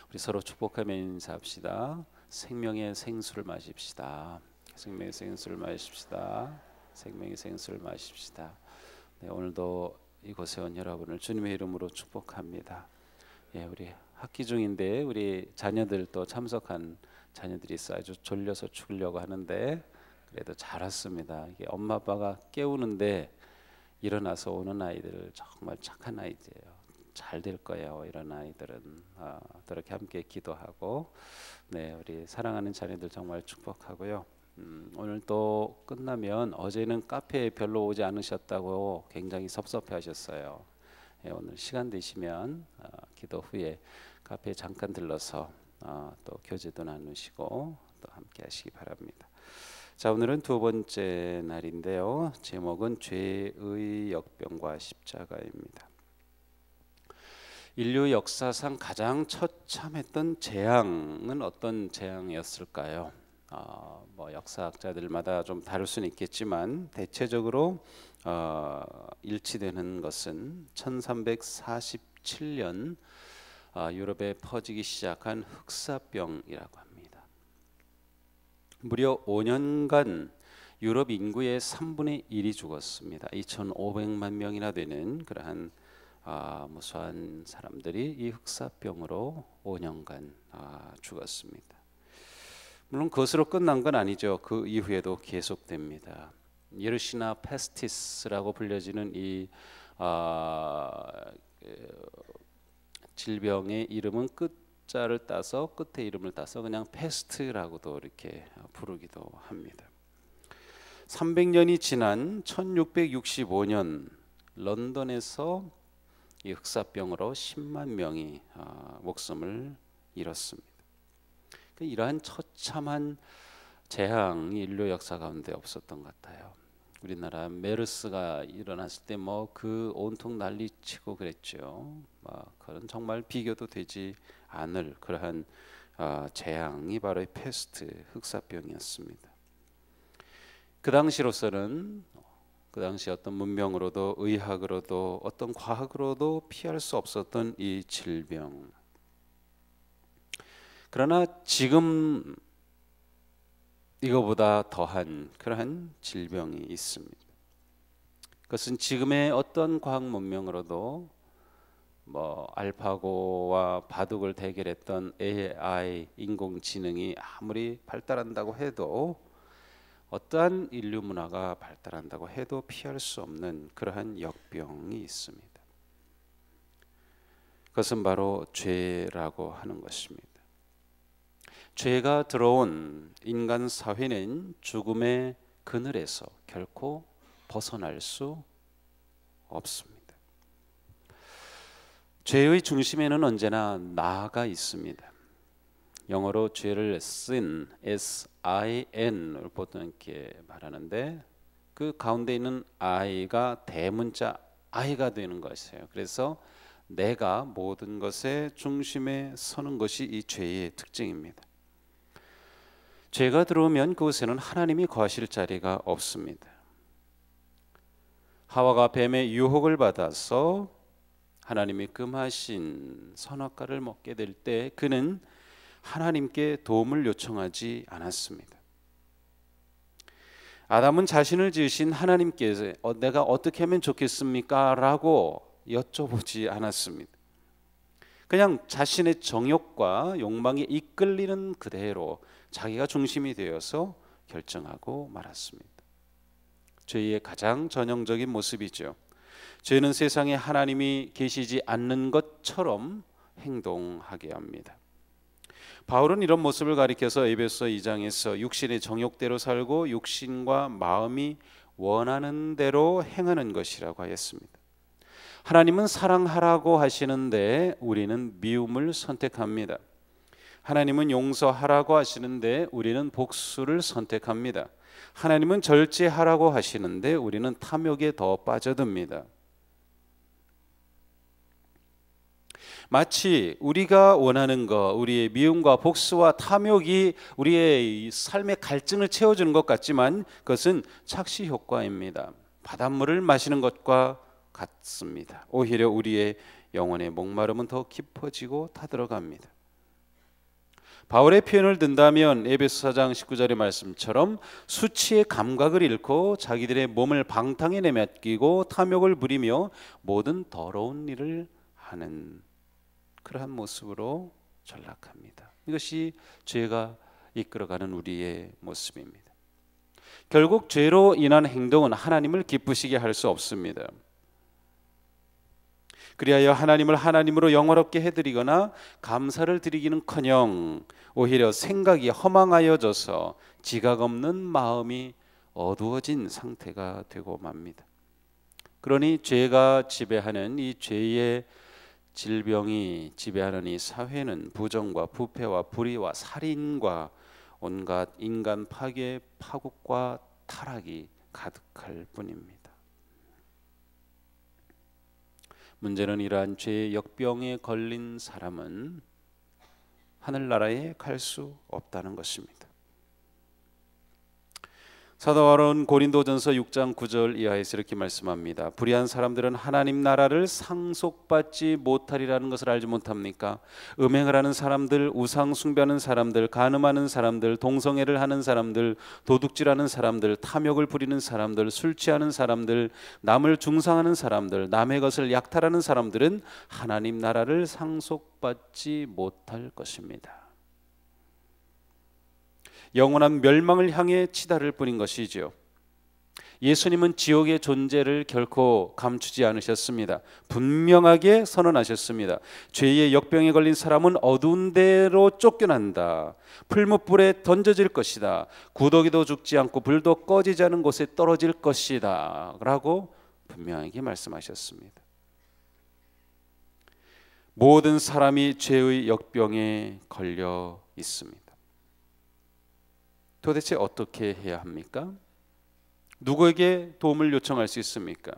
우리 서로 축복하며 인사합시다. 생명의 생수를 마십시다. 생명의 생수를 마십시다. 생명의 생수를 마십시다. 네, 오늘도 이곳에 온 여러분을 주님의 이름으로 축복합니다. 예, 우리 학기 중인데 우리 자녀들도 참석한 자녀들이 있어 아주 졸려서 죽으려고 하는데 그래도 잘 왔습니다. 이게 엄마 아빠가 깨우는데 일어나서 오는 아이들 정말 착한 아이들이에요. 잘 될 거예요. 이런 아이들은 그렇게 함께 기도하고, 네, 우리 사랑하는 자녀들 정말 축복하고요. 오늘 또 끝나면 어제는 카페에 별로 오지 않으셨다고 굉장히 섭섭해하셨어요. 예, 오늘 시간 되시면 기도 후에 카페에 잠깐 들러서 또 교제도 나누시고 또 함께 하시기 바랍니다. 자, 오늘은 두 번째 날인데요. 제목은 죄의 역병과 십자가입니다. 인류 역사상 가장 처참했던 재앙은 어떤 재앙이었을까요? 역사학자들마다 좀 다를 수는 있겠지만 대체적으로 일치되는 것은 1347년 유럽에 퍼지기 시작한 흑사병이라고 합니다. 무려 5년간 유럽 인구의 3분의 1이 죽었습니다. 2,500만 명이나 되는 그러한 무수한 사람들이 이 흑사병으로 5년간 죽었습니다. 물론 그것으로 끝난 건 아니죠. 그 이후에도 계속됩니다. 예르시나 페스티스라고 불려지는 이 질병의 이름은 끝자를 따서 끝의 이름을 따서 그냥 페스트라고도 이렇게 부르기도 합니다. 300년이 지난 1665년 런던에서 이 흑사병으로 10만 명이 목숨을 잃었습니다. 이러한 처참한 재앙이 인류 역사 가운데 없었던 것 같아요. 우리나라 메르스가 일어났을 때 그 온통 난리치고 그랬죠. 그런 정말 비교도 되지 않을 그러한 재앙이 바로 이 페스트 흑사병이었습니다. 그 당시로서는 그 당시 어떤 문명으로도 의학으로도 어떤 과학으로도 피할 수 없었던 이 질병. 그러나 지금 이거보다 더한 그러한 질병이 있습니다. 그것은 지금의 어떤 과학 문명으로도 알파고와 바둑을 대결했던 AI 인공지능이 아무리 발달한다고 해도 어떠한 인류 문화가 발달한다고 해도 피할 수 없는 그러한 역병이 있습니다. 그것은 바로 죄라고 하는 것입니다. 죄가 들어온 인간 사회는 죽음의 그늘에서 결코 벗어날 수 없습니다. 죄의 중심에는 언제나 나가 있습니다. 영어로 죄를 sin, S-I-N을 보통 이렇게 말하는데 그 가운데 있는 I가 대문자 I가 되는 것이에요. 그래서 내가 모든 것의 중심에 서는 것이 이 죄의 특징입니다. 죄가 들어오면 그곳에는 하나님이 거하실 자리가 없습니다. 하와가 뱀의 유혹을 받아서 하나님이 금하신 선악과를 먹게 될 때 그는 하나님께 도움을 요청하지 않았습니다. 아담은 자신을 지으신 하나님께서 내가 어떻게 하면 좋겠습니까? 라고 여쭤보지 않았습니다. 그냥 자신의 정욕과 욕망에 이끌리는 그대로 자기가 중심이 되어서 결정하고 말았습니다. 죄의 가장 전형적인 모습이죠. 죄는 세상에 하나님이 계시지 않는 것처럼 행동하게 합니다. 바울은 이런 모습을 가리켜서 에베소 2장에서 육신의 정욕대로 살고 육신과 마음이 원하는 대로 행하는 것이라고 하였습니다. 하나님은 사랑하라고 하시는데 우리는 미움을 선택합니다. 하나님은 용서하라고 하시는데 우리는 복수를 선택합니다. 하나님은 절제하라고 하시는데 우리는 탐욕에 더 빠져듭니다. 마치 우리가 원하는 것, 우리의 미움과 복수와 탐욕이 우리의 삶의 갈증을 채워주는 것 같지만 그것은 착시 효과입니다. 바닷물을 마시는 것과 같습니다. 오히려 우리의 영혼의 목마름은 더 깊어지고 타들어갑니다. 바울의 표현을 든다면 에베소 4장 19절의 말씀처럼 수치의 감각을 잃고 자기들의 몸을 방탕에 내맡기고 탐욕을 부리며 모든 더러운 일을 하는 그러한 모습으로 전락합니다. 이것이 죄가 이끌어가는 우리의 모습입니다. 결국 죄로 인한 행동은 하나님을 기쁘시게 할 수 없습니다. 그리하여 하나님을 하나님으로 영화롭게 해드리거나 감사를 드리기는커녕 오히려 생각이 허망하여져서 지각 없는 마음이 어두워진 상태가 되고 맙니다. 그러니 죄가 지배하는 이 죄의 질병이 지배하는 이 사회는 부정과 부패와 불의와 살인과 온갖 인간 파괴, 파국과 타락이 가득할 뿐입니다. 문제는 이러한 죄의 역병에 걸린 사람은 하늘나라에 갈 수 없다는 것입니다. 사도 바울은 고린도전서 6장 9절 이하에서 이렇게 말씀합니다. 불의한 사람들은 하나님 나라를 상속받지 못하리라는 것을 알지 못합니까? 음행을 하는 사람들, 우상 숭배하는 사람들, 간음하는 사람들, 동성애를 하는 사람들, 도둑질하는 사람들, 탐욕을 부리는 사람들, 술 취하는 사람들, 남을 중상하는 사람들, 남의 것을 약탈하는 사람들은 하나님 나라를 상속받지 못할 것입니다. 영원한 멸망을 향해 치달을 뿐인 것이죠. 예수님은 지옥의 존재를 결코 감추지 않으셨습니다. 분명하게 선언하셨습니다. 죄의 역병에 걸린 사람은 어두운 데로 쫓겨난다. 풀무불에 던져질 것이다. 구더기도 죽지 않고 불도 꺼지지 않은 곳에 떨어질 것이다 라고 분명하게 말씀하셨습니다. 모든 사람이 죄의 역병에 걸려 있습니다. 도대체 어떻게 해야 합니까? 누구에게 도움을 요청할 수 있습니까?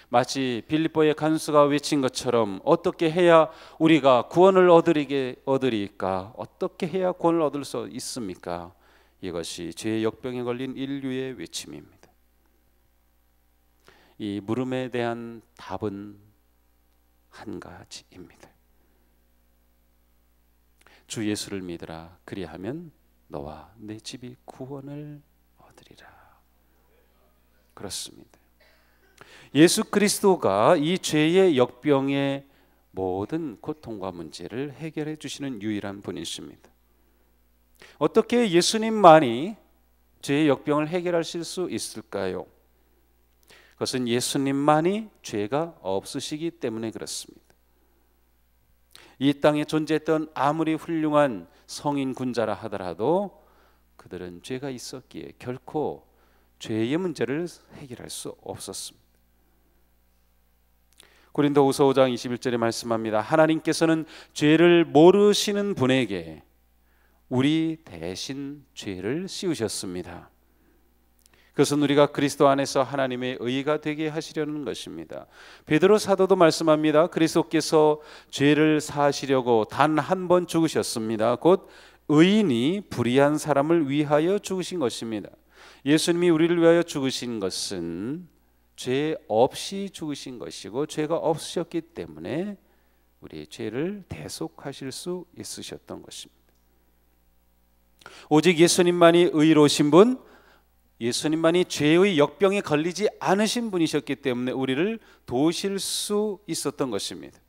마치 빌립보의 간수가 외친 것처럼 어떻게 해야 우리가 구원을 얻으리까? 어떻게 해야 구원을 얻을 수 있습니까? 이것이 죄의 역병에 걸린 인류의 외침입니다. 이 물음에 대한 답은 한 가지입니다. 주 예수를 믿으라. 그리하면 너와 내 집이 구원을 얻으리라. 그렇습니다. 예수 그리스도가 이 죄의 역병의 모든 고통과 문제를 해결해 주시는 유일한 분이십니다. 어떻게 예수님만이 죄의 역병을 해결하실 수 있을까요? 그것은 예수님만이 죄가 없으시기 때문에 그렇습니다. 이 땅에 존재했던 아무리 훌륭한 성인 군자라 하더라도 그들은 죄가 있었기에 결코 죄의 문제를 해결할 수 없었습니다. 고린도후서 5장 21절에 말씀합니다. 하나님께서는 죄를 모르시는 분에게 우리 대신 죄를 씌우셨습니다. 그것은 우리가 그리스도 안에서 하나님의 의가 되게 하시려는 것입니다. 베드로 사도도 말씀합니다. 그리스도께서 죄를 사하시려고 단 한 번 죽으셨습니다. 곧 의인이 불의한 사람을 위하여 죽으신 것입니다. 예수님이 우리를 위하여 죽으신 것은 죄 없이 죽으신 것이고 죄가 없으셨기 때문에 우리의 죄를 대속하실 수 있으셨던 것입니다. 오직 예수님만이 의로우신 분, 예수님만이 죄의 역병에 걸리지 않으신 분이셨기 때문에 우리를 도우실 수 있었던 것입니다.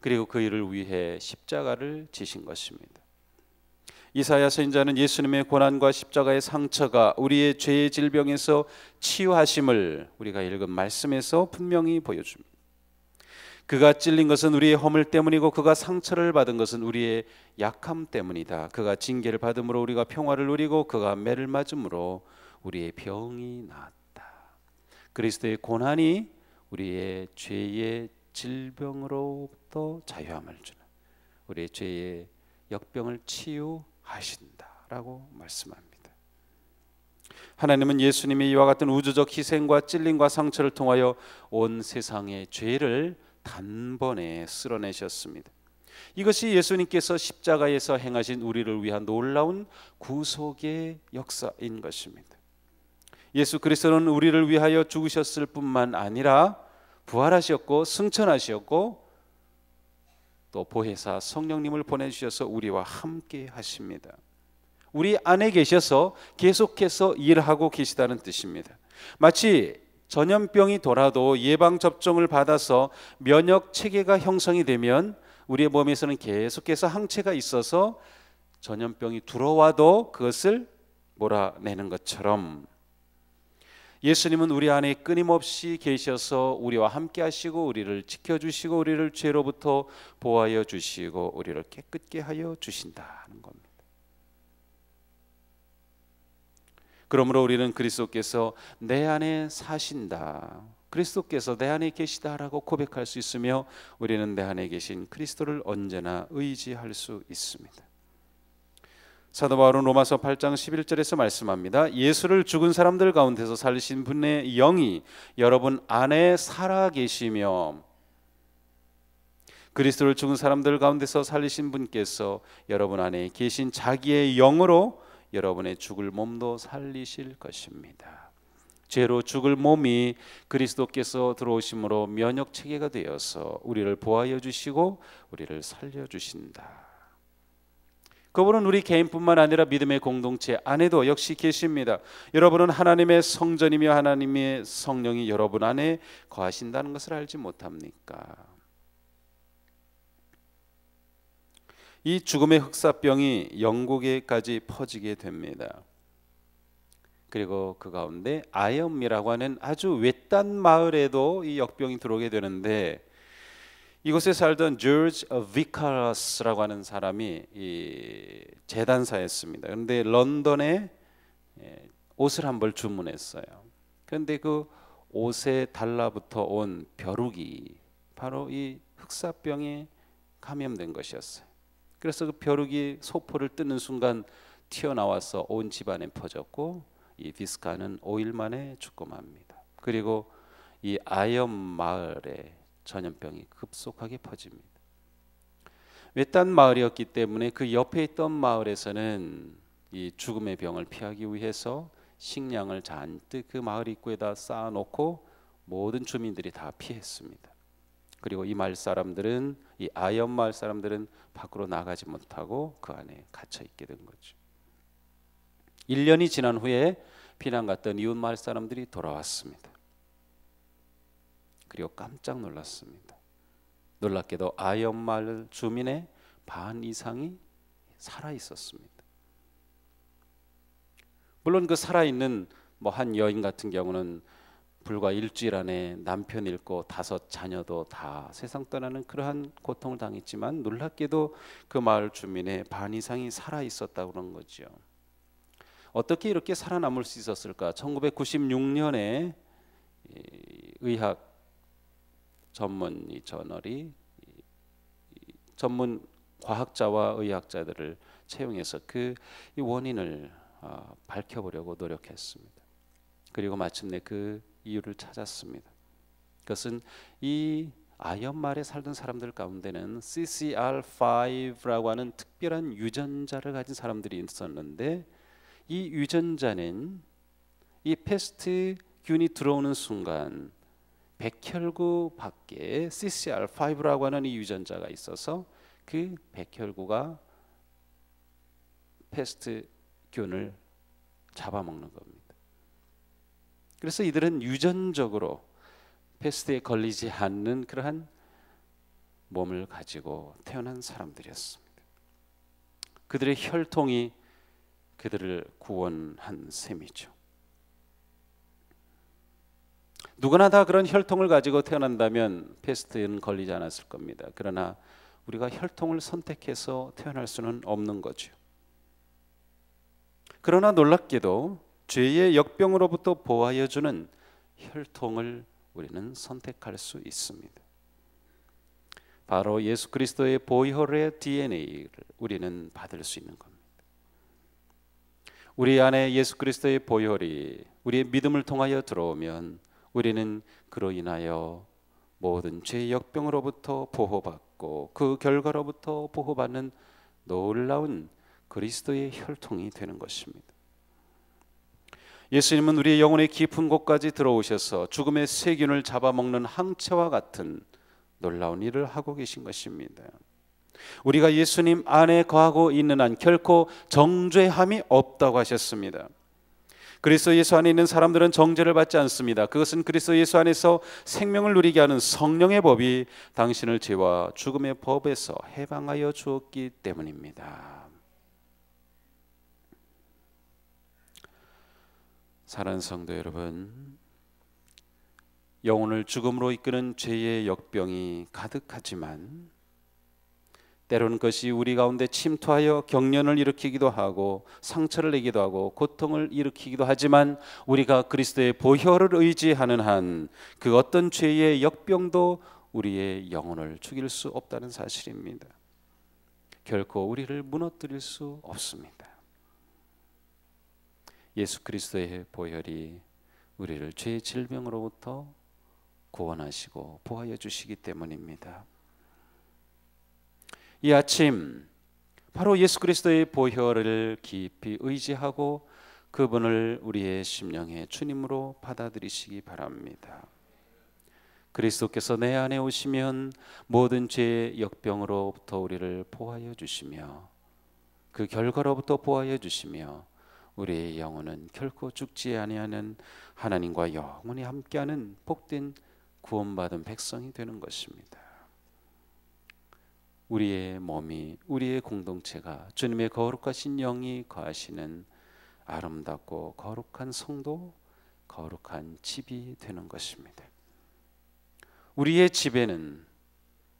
그리고 그 일을 위해 십자가를 지신 것입니다. 이사야 선지자는 예수님의 고난과 십자가의 상처가 우리의 죄의 질병에서 치유하심을 우리가 읽은 말씀에서 분명히 보여줍니다. 그가 찔린 것은 우리의 허물 때문이고 그가 상처를 받은 것은 우리의 약함 때문이다. 그가 징계를 받음으로 우리가 평화를 누리고 그가 매를 맞음으로 우리의 병이 나았다. 그리스도의 고난이 우리의 죄의 질병으로부터 자유함을 주는, 우리의 죄의 역병을 치유하신다라고 말씀합니다. 하나님은 예수님의 이와 같은 우주적 희생과 찔림과 상처를 통하여 온 세상의 죄를 단번에 쓸어내셨습니다. 이것이 예수님께서 십자가에서 행하신 우리를 위한 놀라운 구속의 역사인 것입니다. 예수 그리스도는 우리를 위하여 죽으셨을 뿐만 아니라 부활하셨고 승천하셨고 또 보혜사 성령님을 보내주셔서 우리와 함께 하십니다. 우리 안에 계셔서 계속해서 일하고 계시다는 뜻입니다. 마치 전염병이 돌아도 예방접종을 받아서 면역 체계가 형성이 되면 우리의 몸에서는 계속해서 항체가 있어서 전염병이 들어와도 그것을 몰아내는 것처럼 예수님은 우리 안에 끊임없이 계셔서 우리와 함께 하시고 우리를 지켜주시고 우리를 죄로부터 보호하여 주시고 우리를 깨끗게 하여 주신다는 겁니다. 그러므로 우리는 그리스도께서 내 안에 사신다, 그리스도께서 내 안에 계시다라고 고백할 수 있으며 우리는 내 안에 계신 그리스도를 언제나 의지할 수 있습니다. 사도 바울은 로마서 8장 11절에서 말씀합니다. 예수를 죽은 사람들 가운데서 살리신 분의 영이 여러분 안에 살아 계시며 그리스도를 죽은 사람들 가운데서 살리신 분께서 여러분 안에 계신 자기의 영으로 여러분의 죽을 몸도 살리실 것입니다. 죄로 죽을 몸이 그리스도께서 들어오심으로 면역 체계가 되어서 우리를 보호하여 주시고 우리를 살려 주신다. 그분은 우리 개인뿐만 아니라 믿음의 공동체 안에도 역시 계십니다. 여러분은 하나님의 성전이며 하나님의 성령이 여러분 안에 거하신다는 것을 알지 못합니까? 이 죽음의 흑사병이 영국에까지 퍼지게 됩니다. 그리고 그 가운데 아이엄이라고 하는 아주 외딴 마을에도 이 역병이 들어오게 되는데 이곳에 살던 조지 비카러스라고 하는 사람이 이 재단사였습니다. 그런데 런던에 옷을 한 벌 주문했어요. 그런데 그 옷에 달라붙어 온 벼룩이 바로 이 흑사병에 감염된 것이었어요. 그래서 그 벼룩이 소포를 뜯는 순간 튀어나와서 온 집안에 퍼졌고 이 비스카는 5일 만에 죽고 맙니다. 그리고 이 아이엄 마을에 전염병이 급속하게 퍼집니다. 외딴 마을이었기 때문에 그 옆에 있던 마을에서는 이 죽음의 병을 피하기 위해서 식량을 잔뜩 그 마을 입구에다 쌓아놓고 모든 주민들이 다 피했습니다. 그리고 이 마을 사람들은 이 아이엄 마을 사람들은 밖으로 나가지 못하고 그 안에 갇혀 있게 된 거죠. 1년이 지난 후에 피난 갔던 이웃 마을 사람들이 돌아왔습니다. 그리고 깜짝 놀랐습니다. 놀랍게도 아이엄 마을 주민의 반 이상이 살아 있었습니다. 물론 그 살아있는 한 여인 같은 경우는 불과 일주일 안에 남편 잃고 5 자녀도 다 세상 떠나는 그러한 고통을 당했지만 놀랍게도 그 마을 주민의 반 이상이 살아 있었다고 그런 거죠. 어떻게 이렇게 살아남을 수 있었을까? 1996년에 의학 전문 저널이 전문 과학자와 의학자들을 채용해서 그 원인을 밝혀보려고 노력했습니다. 그리고 마침내 그 이유를 찾았습니다. 그것은 이 아이엄 마을에 살던 사람들 가운데는 CCR5라고 하는 특별한 유전자를 가진 사람들이 있었는데 이 유전자는 이 패스트균이 들어오는 순간 백혈구 밖에 CCR5라고 하는 이 유전자가 있어서 그 백혈구가 패스트균을 잡아먹는 겁니다. 그래서 이들은 유전적으로 패스트에 걸리지 않는 그러한 몸을 가지고 태어난 사람들이었습니다. 그들의 혈통이 그들을 구원한 셈이죠. 누구나 다 그런 혈통을 가지고 태어난다면 패스트에는 걸리지 않았을 겁니다. 그러나 우리가 혈통을 선택해서 태어날 수는 없는 거죠. 그러나 놀랍게도 죄의 역병으로부터 보호하여 주는 혈통을 우리는 선택할 수 있습니다. 바로 예수 그리스도의 보혈의 DNA를 우리는 받을 수 있는 겁니다. 우리 안에 예수 그리스도의 보혈이 우리의 믿음을 통하여 들어오면 우리는 그로 인하여 모든 죄의 역병으로부터 보호받고 그 결과로부터 보호받는 놀라운 그리스도의 혈통이 되는 것입니다. 예수님은 우리의 영혼의 깊은 곳까지 들어오셔서 죽음의 세균을 잡아먹는 항체와 같은 놀라운 일을 하고 계신 것입니다. 우리가 예수님 안에 거하고 있는 한 결코 정죄함이 없다고 하셨습니다. 그리스도 예수 안에 있는 사람들은 정죄를 받지 않습니다. 그것은 그리스도 예수 안에서 생명을 누리게 하는 성령의 법이 당신을 죄와 죽음의 법에서 해방하여 주었기 때문입니다. 사랑하는 성도 여러분, 영혼을 죽음으로 이끄는 죄의 역병이 가득하지만 때로는 그것이 우리 가운데 침투하여 경련을 일으키기도 하고 상처를 내기도 하고 고통을 일으키기도 하지만 우리가 그리스도의 보혈을 의지하는 한 그 어떤 죄의 역병도 우리의 영혼을 죽일 수 없다는 사실입니다. 결코 우리를 무너뜨릴 수 없습니다. 예수 그리스도의 보혈이 우리를 죄의 질병으로부터 구원하시고 보호하여 주시기 때문입니다. 이 아침 바로 예수 그리스도의 보혈을 깊이 의지하고 그분을 우리의 심령의 주님으로 받아들이시기 바랍니다. 그리스도께서 내 안에 오시면 모든 죄의 역병으로부터 우리를 보호하여 주시며 그 결과로부터 보호하여 주시며 우리의 영혼은 결코 죽지 아니하는 하나님과 영원히 함께하는 복된 구원받은 백성이 되는 것입니다. 우리의 몸이, 우리의 공동체가 주님의 거룩하신 영이 거하시는 아름답고 거룩한 성도, 거룩한 집이 되는 것입니다. 우리의 집에는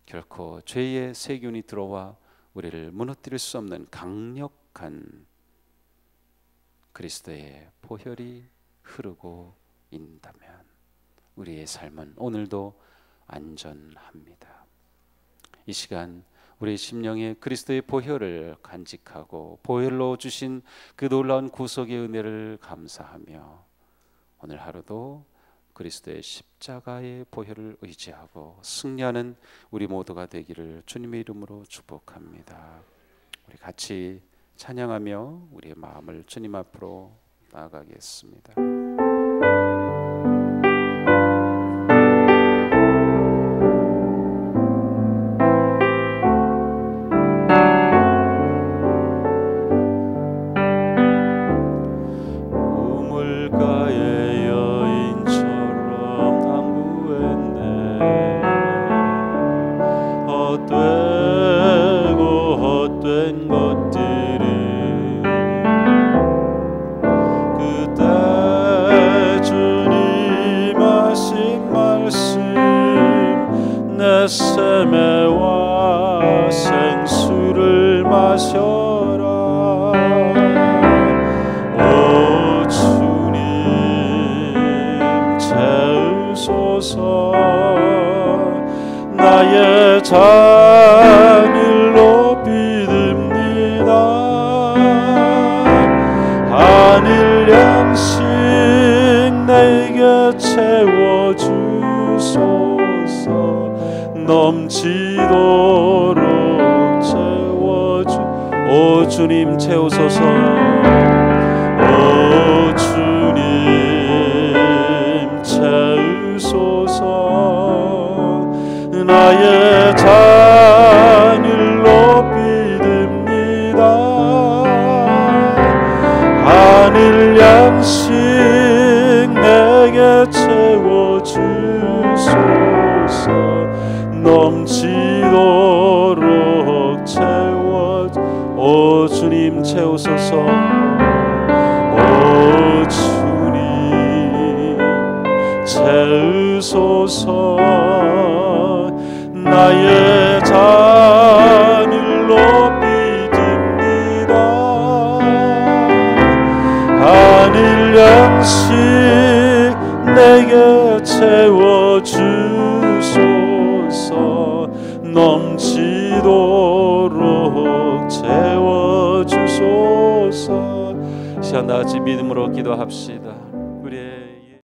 결코 죄의 세균이 들어와 우리를 무너뜨릴 수 없는 강력한 그리스도의 보혈이 흐르고 있다면 우리의 삶은 오늘도 안전합니다. 이 시간 우리 심령에 그리스도의 보혈을 간직하고 보혈로 주신 그 놀라운 구속의 은혜를 감사하며 오늘 하루도 그리스도의 십자가의 보혈을 의지하고 승리하는 우리 모두가 되기를 주님의 이름으로 축복합니다. 우리 같이 찬양하며 우리의 마음을 주님 앞으로 나아가겠습니다. 세매와 생수를 마셔라. 오 주님 채우소서. 나의 잔을 높이 듭니다. 하늘 양식 내게 채워주소서. 넘치도록 채워주. 오 주님 채우소서. 오 주님 채우소서. 나의 잔을 높이 듭니다. 하늘 양식 내게 채워주소서. 넘치도록 채워주. 오 주님 채우소서. 오 주님 채우소서. 나의 잔을 높이 듭니다. 하늘 양식 내게 채워주소서. 넘치도록 채워주소서. 시간 다같이 믿음으로 기도합시다.